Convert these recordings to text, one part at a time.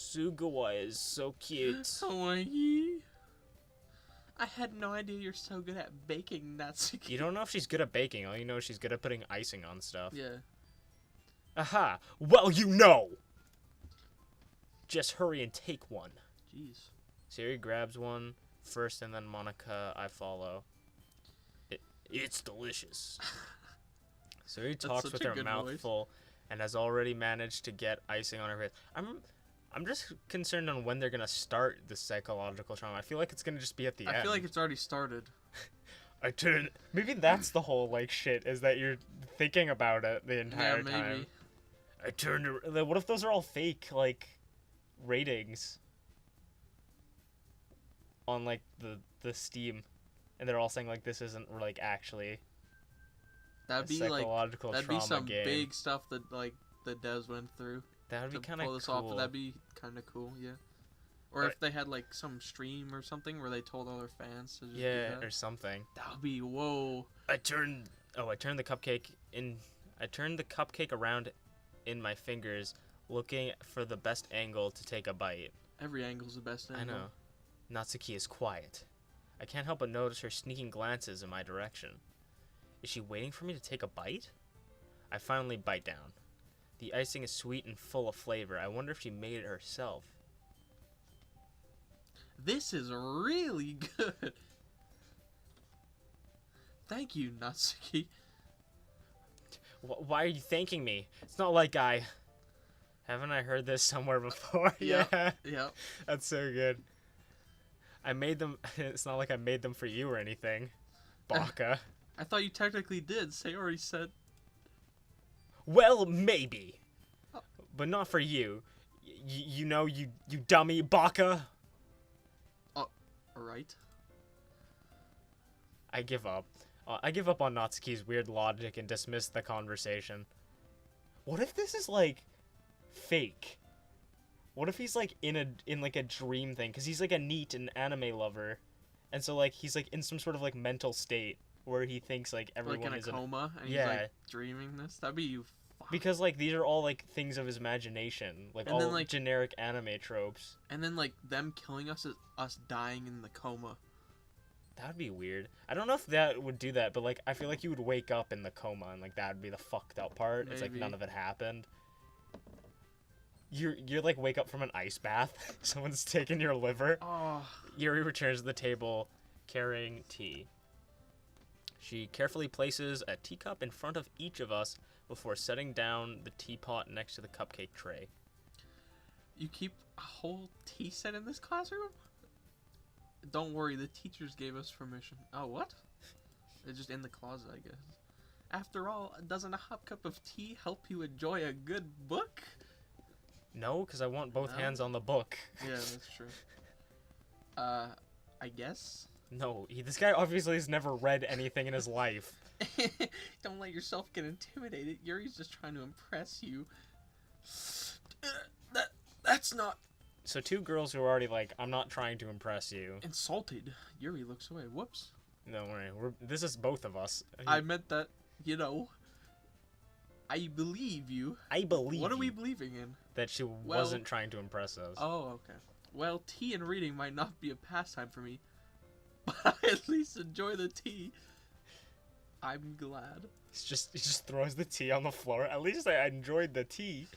Sugawa is so cute. Kawaii. I had no idea you're so good at baking, Natsuki. You don't know if she's good at baking. All you know is she's good at putting icing on stuff. Yeah. Aha! Well, you know! Just hurry and take one. Jeez. Sayori grabs one first, and then Monica, I follow. It's delicious. Sayori talks with her mouth full and has already managed to get icing on her face. I'm just concerned on when they're gonna start the psychological trauma. I feel like it's gonna just be at the end. I feel like it's already started. Maybe that's the whole like shit, is that you're thinking about it the entire time. What if those are all fake like ratings on like the Steam, and they're all saying like this isn't like actually That'd be psychological like trauma some game. big stuff that like the devs went through. That would be kind of cool. Off, that'd be kind of cool, yeah. Or if they had like some stream or something where they told all their fans to just do that. Or something. That would be whoa. I turned the cupcake around in my fingers, looking for the best angle to take a bite. Every angle's the best angle. I know. Natsuki is quiet. I can't help but notice her sneaking glances in my direction. Is she waiting for me to take a bite? I finally bite down. The icing is sweet and full of flavor. I wonder if she made it herself. This is really good. Thank you, Natsuki. Why are you thanking me? It's not like haven't I heard this somewhere before? Yeah. That's so good. I made them. It's not like I made them for you or anything. Baka. I thought you technically did. Sayori said. Well, maybe. But not for you. You know, you dummy, Baka. Alright. I give up. I give up on Natsuki's weird logic and dismiss the conversation. What if this is, like, fake? What if he's, like, in like, a dream thing? Because he's, like, a neat and anime lover. And so, like, he's, like, in some sort of, like, mental state where he thinks, like, everyone is like in a coma, and yeah. he's, like, dreaming this? That'd be because, like, these are all, like, things of his imagination. Like, and all then, like, generic anime tropes. And then, like, them killing us is us dying in the coma. That would be weird. I don't know if that would do that, but, like, I feel like you would wake up in the coma, and, like, that would be the fucked up part. Maybe. It's like none of it happened. You're like, wake up from an ice bath. Someone's taken your liver. Oh. Yuri returns to the table, carrying tea. She carefully places a teacup in front of each of us before setting down the teapot next to the cupcake tray. You keep a whole tea set in this classroom? Don't worry, the teachers gave us permission. Oh, what? They're just in the closet, I guess. After all, doesn't a hot cup of tea help you enjoy a good book? No, because I want both hands on the book. Yeah, that's true. I guess? No, this guy obviously has never read anything in his life. Don't let yourself get intimidated. Yuri's just trying to impress you. That's not... So two girls who are already like, I'm not trying to impress you. Insulted. Yuri looks away. Whoops. Don't worry. This is both of us. I meant that, you know... I believe you. I believe What are we believing in? That she wasn't trying to impress us. Oh, okay. Well, tea and reading might not be a pastime for me, but I at least enjoy the tea. I'm glad. He just throws the tea on the floor. At least I enjoyed the tea.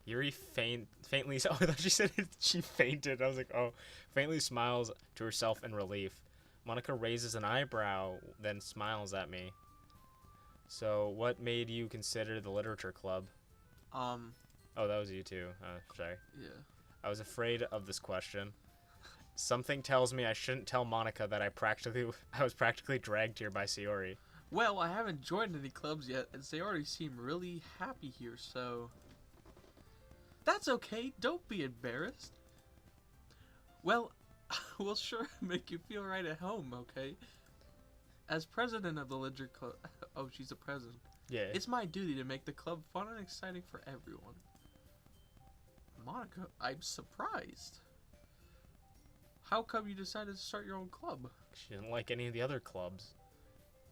Yuri faintly... Oh, I thought she said she fainted. I was like, oh. Faintly smiles to herself in relief. Monica raises an eyebrow, then smiles at me. So, what made you consider the literature club? Oh, that was you too. Sorry. Yeah. I was afraid of this question. Something tells me I shouldn't tell Monica that I was practically dragged here by Sayori. Well, I haven't joined any clubs yet, and Sayori seem really happy here, so... That's okay, don't be embarrassed. Well, we'll sure make you feel right at home, okay? As president of the Literature Club... Oh, she's a president. Yeah. It's my duty to make the club fun and exciting for everyone. Monica, I'm surprised. How come you decided to start your own club? She didn't like any of the other clubs.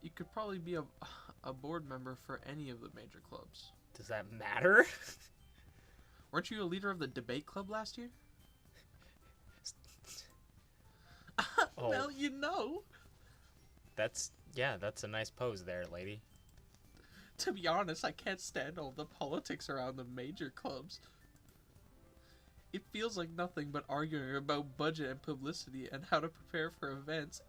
You could probably be a board member for any of the major clubs. Does that matter? Weren't you a leader of the debate club last year? Oh. Well, you know. That's a nice pose there, lady. To be honest, I can't stand all the politics around the major clubs. It feels like nothing but arguing about budget and publicity and how to prepare for events.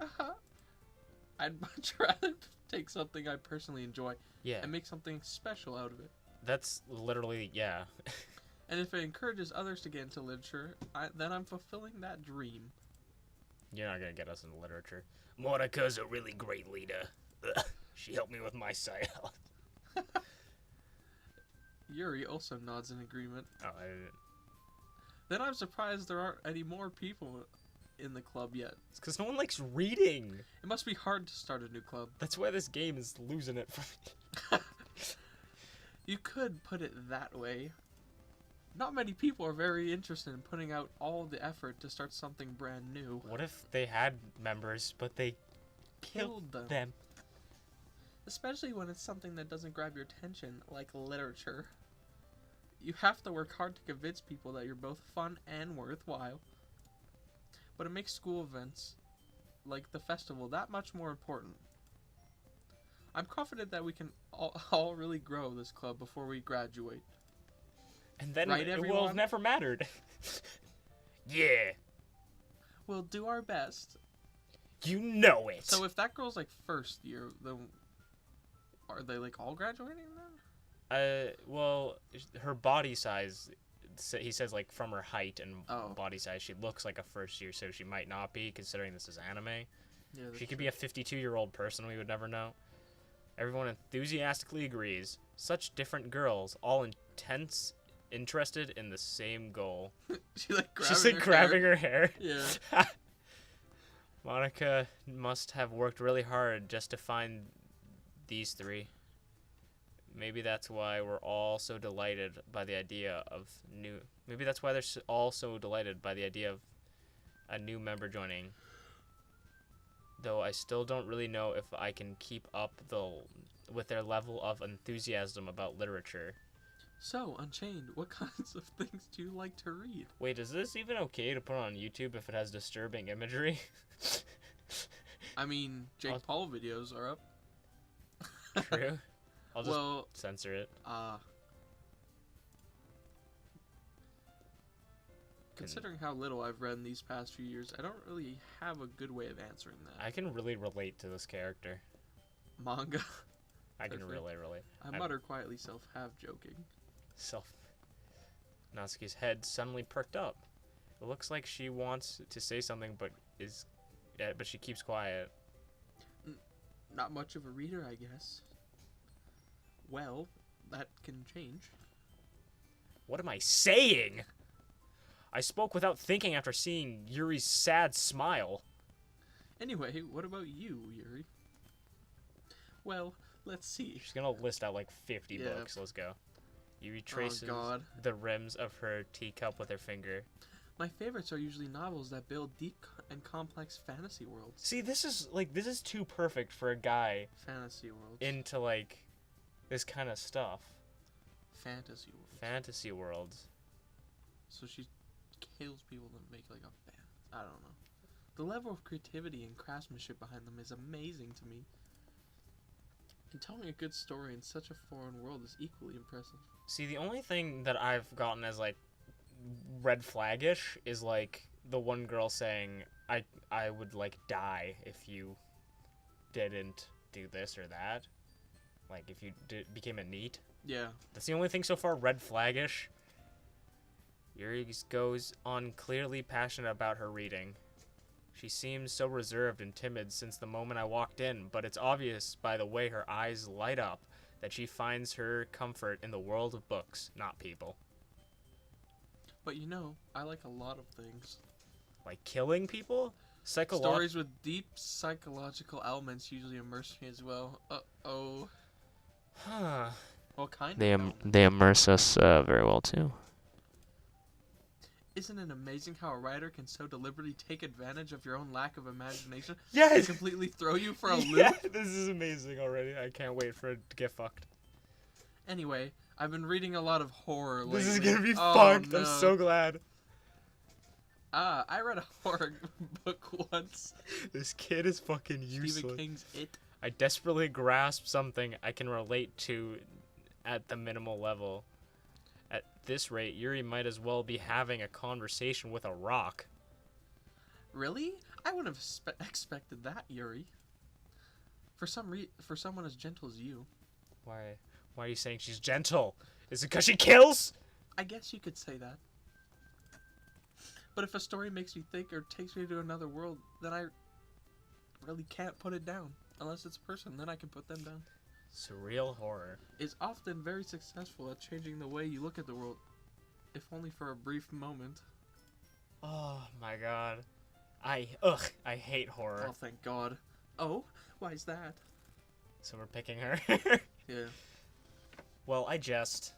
I'd much rather take something I personally enjoy Yeah. and make something special out of it. That's literally, yeah. And if it encourages others to get into literature, then I'm fulfilling that dream. You're not gonna get us into literature. Monica's a really great leader. She helped me with my side. Yuri also nods in agreement. Oh, I didn't. Then I'm surprised there aren't any more people in the club yet. It's because no one likes reading. It must be hard to start a new club. That's why this game is losing it for me. You could put it that way. Not many people are very interested in putting out all the effort to start something brand new. What if they had members, but they killed them? Especially when it's something that doesn't grab your attention, like literature. You have to work hard to convince people that you're both fun and worthwhile. But it makes school events, like the festival, that much more important. I'm confident that we can all really grow this club before we graduate. And then Right, it will everyone? have never mattered. Yeah, We'll do our best. you know it. So if that girl's like first year, then are they like all graduating then? Well, her body size, he says like from her height and Oh. body size, she looks like a first year, so she might not be, considering this is anime. Yeah, She could be a 52-year-old person, we would never know. Everyone enthusiastically agrees. Such different girls, all intense, interested in the same goal. She like grabbing She's like her grabbing hair. her hair. Yeah. Monica must have worked really hard just to find these three. Maybe that's why we're all so delighted by the idea of new. Maybe that's why they're all so delighted by the idea of a new member joining. Though I still don't really know if I can keep up with their level of enthusiasm about literature. So, Unchained, what kinds of things do you like to read? Wait, is this even okay to put on YouTube if it has disturbing imagery? I mean, Jake I'll- Paul videos are up. True. I'll just Well, censor it. considering how little I've read in these past few years, I don't really have a good way of answering that. I can really relate to this character. Manga. I can Perfect. really relate. I mutter quietly, self-half joking. Natsuki's head suddenly perked up. It looks like she wants to say something, but she keeps quiet. Not much of a reader, I guess. Well, that can change. What am I saying? I spoke without thinking after seeing Yuri's sad smile. Anyway, what about you, Yuri? Well, let's see. She's gonna list out like 50 Yeah. books. Let's go. Yuri traces God. the rims of her teacup with her finger. My favorites are usually novels that build deep and complex fantasy worlds. See, this is too perfect for a guy Fantasy worlds. into like this kind of stuff. Fantasy worlds. Fantasy worlds. So she kills people to make like a band. I don't know. The level of creativity and craftsmanship behind them is amazing to me. And telling a good story in such a foreign world is equally impressive. See, the only thing that I've gotten as like red flaggish is like the one girl saying, I would like die if you didn't do this or that. Like if you became a NEET. Yeah. That's the only thing so far red flaggish. Yuri goes on clearly passionate about her reading. She seems so reserved and timid since the moment I walked in, but it's obvious by the way her eyes light up that she finds her comfort in the world of books, not people. But you know, I like a lot of things. Like killing people? Stories with deep psychological elements usually immerse me as well. Uh-oh. Huh. What kind They of elements? they immerse us very well too. Isn't it amazing how a writer can so deliberately take advantage of your own lack of imagination and Yes! completely throw you for a Yeah, loop? this is amazing already. I can't wait for it to get fucked. Anyway, I've been reading a lot of horror lately. This is gonna be Oh, fucked. no. I'm so glad. I read a horror book once. This kid is fucking useless. Stephen King's It. I desperately grasp something I can relate to at the minimal level. At this rate, Yuri might as well be having a conversation with a rock. Really? I wouldn't have expected that, Yuri. For someone as gentle as you. Why are you saying she's gentle? Is it because she kills? I guess you could say that. But if a story makes me think or takes me to another world, then I really can't put it down. Unless it's a person, then I can put them down. Surreal horror. Is often very successful at changing the way you look at the world, if only for a brief moment. Oh my god. I hate horror. Oh, thank God. Oh, why is that? So we're picking her. Yeah. Well, I jest.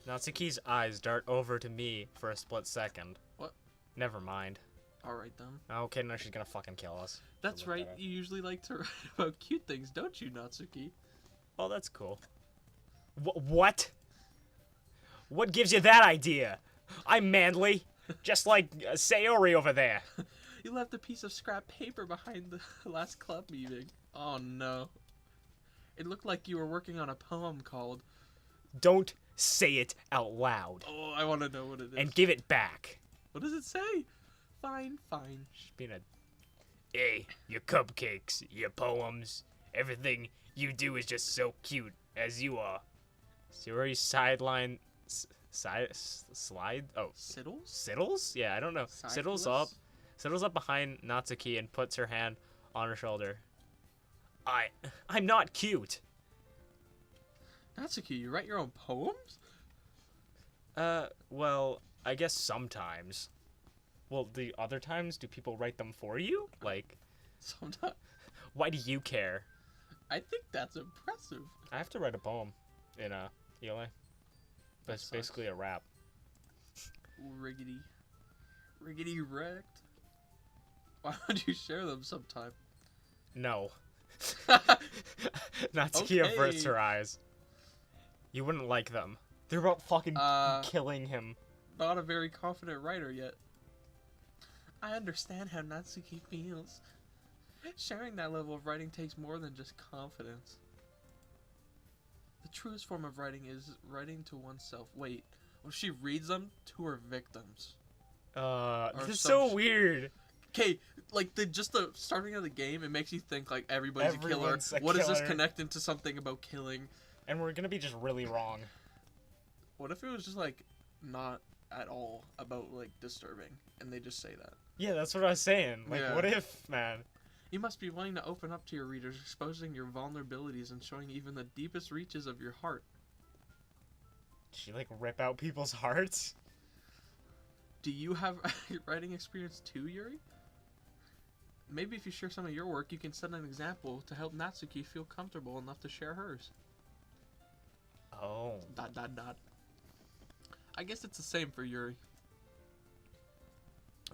Natsuki's eyes dart over to me for a split second. What? Never mind. Alright then. Okay, now she's gonna fucking kill us. That's right, you usually like to write about cute things, don't you, Natsuki? Oh, that's cool. What? What gives you that idea? I'm manly. Just like Sayori over there. You left a piece of scrap paper behind the last club meeting. Oh no. It looked like you were working on a poem called... Don't say it out loud. Oh, I want to know what it is. And give it back. What does it say? Fine, fine. She's being a... Hey, your cupcakes, your poems, everything you do is just so cute, as you are. Sayori's sideline... slide? Oh. Siddles? Siddles? Yeah, I don't know. Siddles up behind Natsuki and puts her hand on her shoulder. I'm not cute. Natsuki, you write your own poems? Well, I guess sometimes. Well, the other times, do people write them for you? Like, Sometimes. why do you care? I think that's impressive. I have to write a poem in ELA. But it's sucks. basically a rap. Riggedy. Riggedy wrecked. Why don't you share them sometime? No. Natsuki Okay. averts her eyes. You wouldn't like them. They're about fucking killing him. Not a very confident writer yet. I understand how Natsuki feels. Sharing that level of writing takes more than just confidence. The truest form of writing is writing to oneself. Wait, when she reads them to her victims. This is some so weird. Okay, like the starting of the game, it makes you think like everybody's Everyone's a killer. a What is this killer. connecting to something about killing? And we're gonna be just really wrong. What if it was just like not at all about like disturbing, and they just say that? Yeah, that's what I was saying. Like, Yeah. what if, man? You must be willing to open up to your readers, exposing your vulnerabilities and showing even the deepest reaches of your heart. Did she, like, rip out people's hearts? Do you have writing experience too, Yuri? Maybe if you share some of your work, you can set an example to help Natsuki feel comfortable enough to share hers. Oh. ... I guess it's the same for Yuri.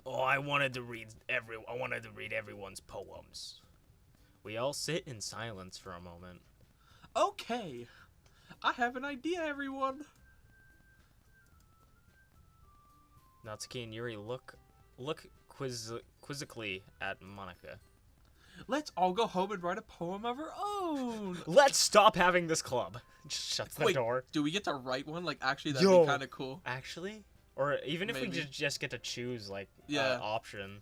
Oh, I wanted to read everyone's poems. We all sit in silence for a moment. Okay, I have an idea, everyone. Natsuki and Yuri look quizzically at Monika. Let's all go home and write a poem of our own. Let's stop having this club. Just shuts the Wait, door. do we get to write one? Like, actually, that'd Yo. be kind of cool. Actually? Or even if we Maybe. just get to choose, like, Yeah. option.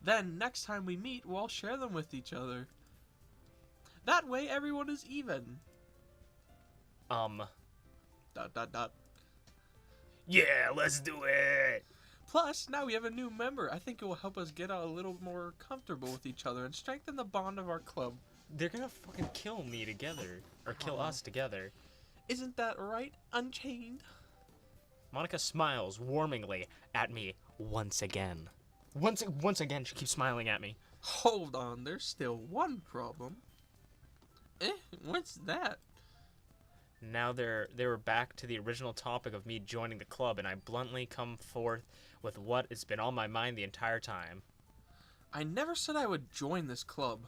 Then, next time we meet, we'll all share them with each other. That way, everyone is even. ... Yeah, let's do it. Plus, now we have a new member. I think it will help us get a little more comfortable with each other and strengthen the bond of our club. They're gonna fucking kill me together. Or kill us together. Isn't that right, Unchained? Monika smiles warmingly at me once again. Once again, she keeps smiling at me. Hold on, there's still one problem. What's that? Now they were back to the original topic of me joining the club, and I bluntly come forth with what has been on my mind the entire time. I never said I would join this club.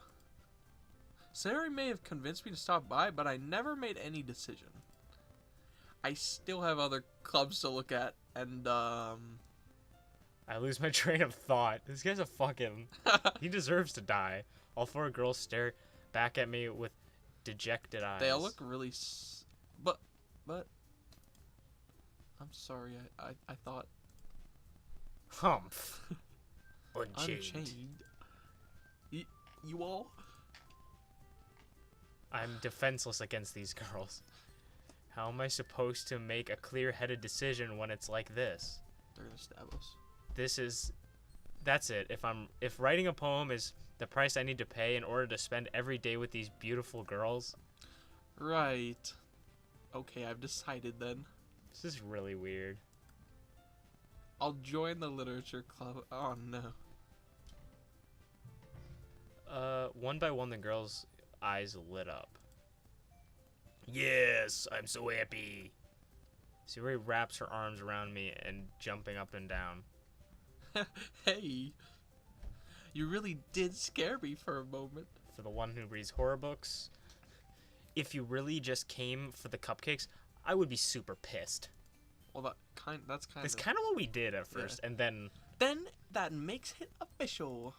Sayori may have convinced me to stop by, but I never made any decision. I still have other clubs to look at, and I lose my train of thought. This guy's a fucking... He deserves to die. All four girls stare back at me with dejected eyes. they all look really, but I'm sorry. I thought Humph. Unchained. Unchained. You all? I'm defenseless against these girls. How am I supposed to make a clear-headed decision when it's like this? They're gonna stab us. That's it. If writing a poem is the price I need to pay in order to spend every day with these beautiful girls, Right. Okay, I've decided then. this is really weird. I'll join the literature club. Oh no. One by one the girls' eyes lit up. Yes, I'm so happy. Siri wraps her arms around me and jumping up and down. Hey. You really did scare me for a moment. For the one who reads horror books, if you really just came for the cupcakes, I would be super pissed. Well, that's kind That's of... kind of what we did at first, and then Then that makes it official.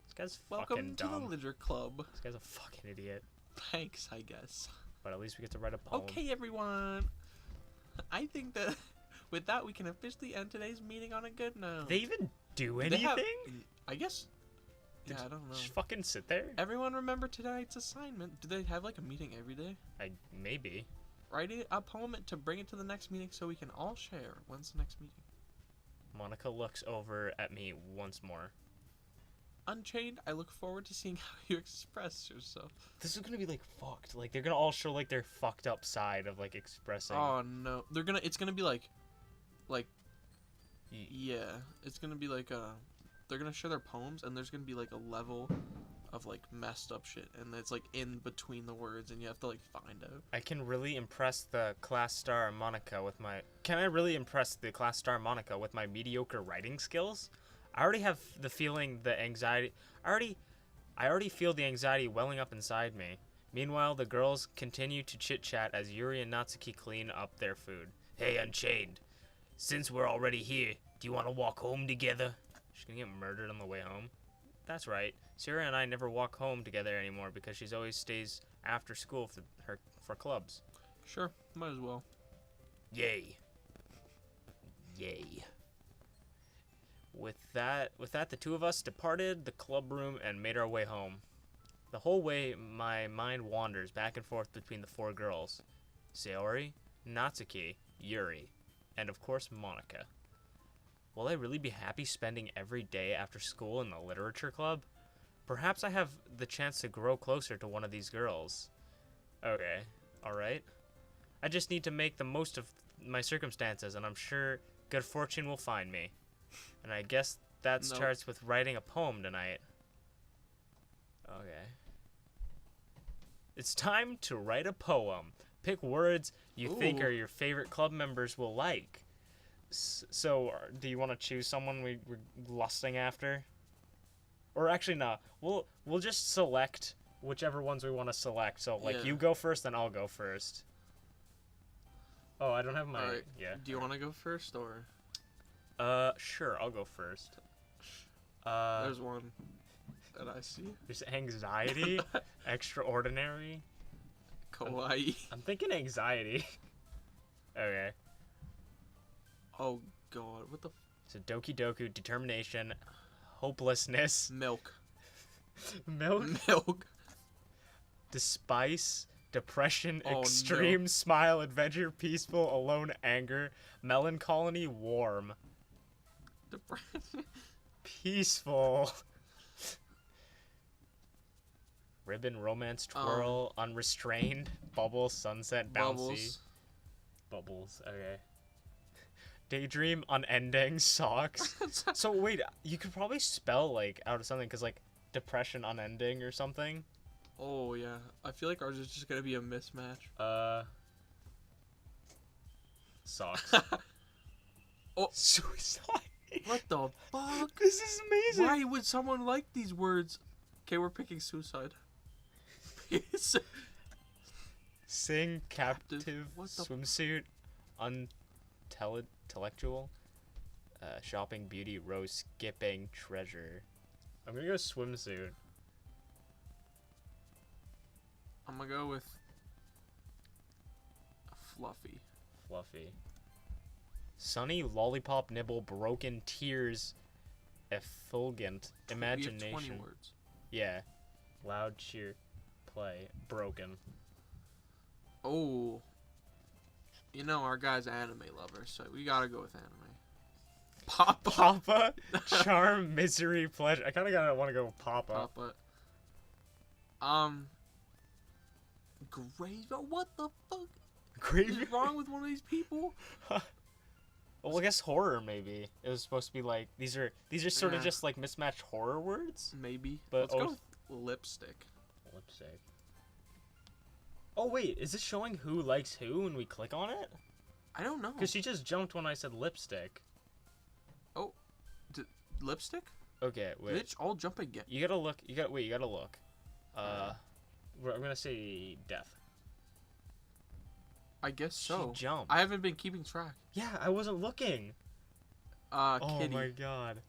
this guy's Welcome fucking to dumb. the Literature Club. This guy's a fucking idiot. Thanks, I guess. But at least we get to write a poem. Okay, everyone. I think that with that we can officially end today's meeting on a good note. Did they even do They anything? have- I guess. Did Yeah, I don't know. Just fucking sit there? Everyone remember tonight's assignment. Do they have like a meeting every day? Maybe. Write a poem to bring it to the next meeting so we can all share. When's the next meeting? Monica looks over at me once more. Unchained, I look forward to seeing how you express yourself. This is gonna be like fucked. Like they're gonna all show like their fucked up side of like expressing. Oh no. It's gonna be like Y- yeah. It's gonna be like they're gonna share their poems and there's gonna be like a level of like messed up shit and it's like in between the words and you have to like find out. I can really impress the class star Monica with my. Can I really impress the class star Monica with my mediocre writing skills? I already have the feeling, the anxiety. I already feel the anxiety welling up inside me. Meanwhile, the girls continue to chit chat as Yuri and Natsuki clean up their food. Hey, Unchained. Since we're already here, do you want to walk home together? She's gonna get murdered on the way home. That's right. Sarah and I never walk home together anymore because she's always stays after school for clubs. Sure, might as well. Yay. Yay. With that, the two of us departed the club room and made our way home. The whole way, my mind wanders back and forth between the four girls. Saori, Natsuki, Yuri, and of course Monica. Will I really be happy spending every day after school in the literature club? Perhaps I have the chance to grow closer to one of these girls. Okay, alright. I just need to make the most of my circumstances, and I'm sure good fortune will find me. And I guess that Nope. starts with writing a poem tonight. Okay. It's time to write a poem. Pick words you think Ooh. are your favorite club members will like. So, do you want to choose someone we're lusting after? Or actually, no. We'll just select whichever ones we want to select. So, like, Yeah. you go first, then I'll go first. Oh, I don't have my... Alright. Yeah. Do you want to go first or? Sure, I'll go first. There's one that I see. There's anxiety, extraordinary. Kawaii. I'm thinking anxiety. Okay. Oh god, what the So Doki Doku, determination, hopelessness, milk. milk, Milk. despise, depression, Oh, extreme, smile, adventure, peaceful, alone, anger, melancholy, warm, Depression. peaceful, ribbon, romance, twirl, unrestrained, bubble, sunset, bouncy, bubbles. Okay. Daydream, unending, socks. So wait, you could probably spell like out of something because like depression, unending, or something. Oh yeah, I feel like ours is just gonna be a mismatch. Socks. Oh. Suicide. What the fuck? This is amazing. Why would someone like these words? Okay, we're picking suicide. Sing, captive, What the- swimsuit, intellectual. Shopping, beauty, rose, skipping, treasure. I'm gonna go swimsuit. I'm gonna go with fluffy. Fluffy. Sunny, lollipop, nibble, broken, tears, effulgent, imagination. We have 20 words. Yeah. Loud, cheer, play, broken. Oh. You know, our guy's an anime lover, so we gotta go with anime. Papa. Papa, charm, misery, pleasure. I kind of gotta want to go with Papa. Papa. Graveyard? What the fuck? Graveyard? Is wrong with one of these people? Well, I guess horror maybe. It was supposed to be like these are sort of Yeah. just like mismatched horror words. Maybe. But Let's go with lipstick. Lipstick. Oh wait, is this showing who likes who when we click on it? I don't know. Because she just jumped when I said lipstick. Lipstick? Okay, wait. Bitch, I'll jump again. You gotta look. You gotta look. I'm gonna say death. I guess so. She jumped. I haven't been keeping track. Yeah, I wasn't looking. Kitty. Oh my god.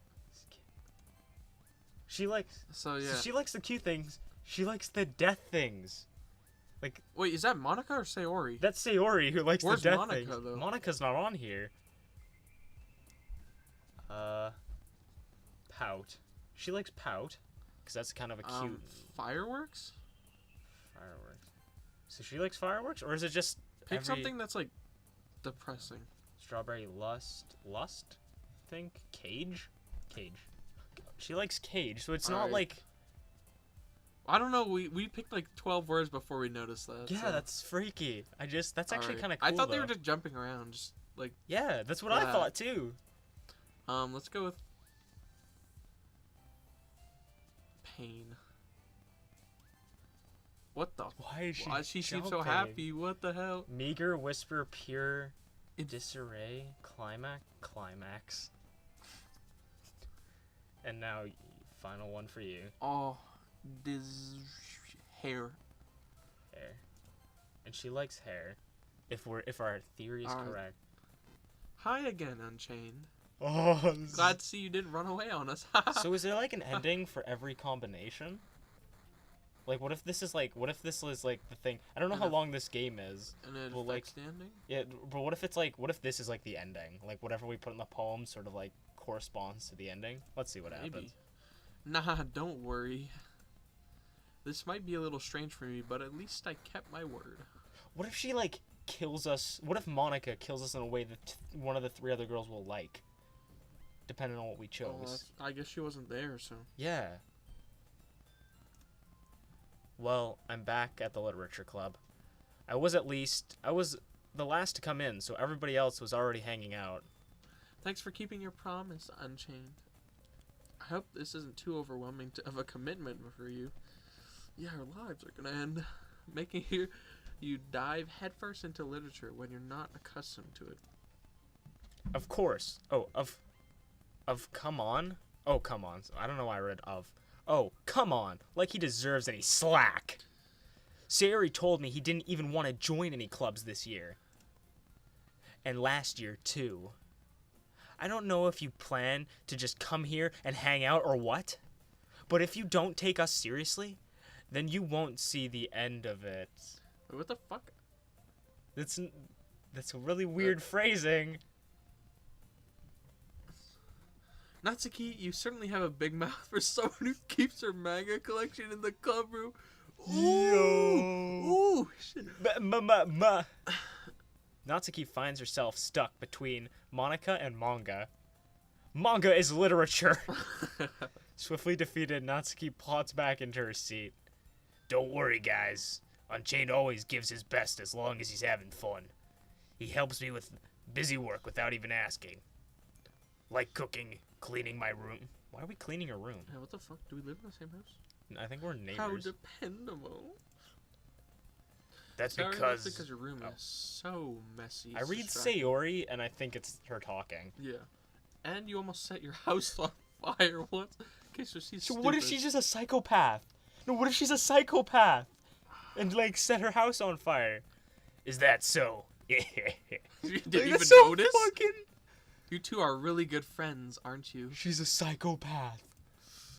She likes. So yeah. So she likes the cute things. She likes the death things. Wait, is that Monica or Sayori? That's Sayori who likes Where's the death Monica, things. though? Monica's not on here. Pout. She likes pout, because that's kind of a cute. Fireworks? Fireworks. So she likes fireworks, or is it just Pick something that's like depressing. Strawberry lust? Think cage. She likes cage, so it's not Alright. like. I don't know. We picked like 12 words before we noticed that. Yeah, so. that's freaky. That's actually Alright. kind of cool. I thought they though. were just jumping around, just like. Yeah, that's what I Yeah. thought too. Let's go with pain. What the? Why She seems so jumping? happy. What the hell? Meager, whisper, pure, It's- disarray, climax. And now, final one for you. Oh, this hair. Hair. And she likes hair. If our theory is Alright. correct. Hi again, Unchained. Oh. Glad to see you didn't run away on us. So is there like an ending for every combination? Like, what if this is like the thing? I don't know And how if- long this game is. and then well, like- standing. Yeah, but what if this is like the ending? Like whatever we put in the poem sort of like corresponds to the ending. Let's see what Maybe. happens. Nah, don't worry. This might be a little strange for me, but at least I kept my word. What if she like kills us? What if Monica kills us in a way that one of the three other girls will like? Depending on what we Oh, chose. I guess she wasn't there, so. Yeah. Well, I'm back at the literature club. I was the last to come in, so everybody else was already hanging out. Thanks for keeping your promise, Unchained. I hope this isn't too overwhelming of a commitment for you. Yeah, our lives are gonna end. Making you dive headfirst into literature when you're not accustomed to it. Of course. Oh, of come on. Oh, come on. I don't know why I read of. Oh, come on. Like he deserves any slack. Sayori told me he didn't even want to join any clubs this year. And last year, too. I don't know if you plan to just come here and hang out or what, but if you don't take us seriously, then you won't see the end of it. Wait, what the fuck? That's really weird phrasing. Natsuki, you certainly have a big mouth for someone who keeps her manga collection in the club room. Ooh! Ooh! Shit. Natsuki finds herself stuck between Monica and manga. Manga is literature. Swiftly defeated, Natsuki plots back into her seat. Don't worry, guys. Unchained always gives his best as long as he's having fun. He helps me with busy work without even asking. Like cooking, cleaning my room. Why are we cleaning her room? Yeah, what the fuck? Do we live in the same house? I think we're neighbors. How dependable. That's Sorry, because that's because your room is so messy. I it's read distracting. Sayori and I think it's her talking. Yeah. And you almost set your house on fire once. Okay, so she's So stupid. what if she's just a psychopath? No, what if she's a psychopath and like set her house on fire? Is that so? Yeah. You didn't Like, even that's so notice? fucking. You two are really good friends, aren't you? She's a psychopath.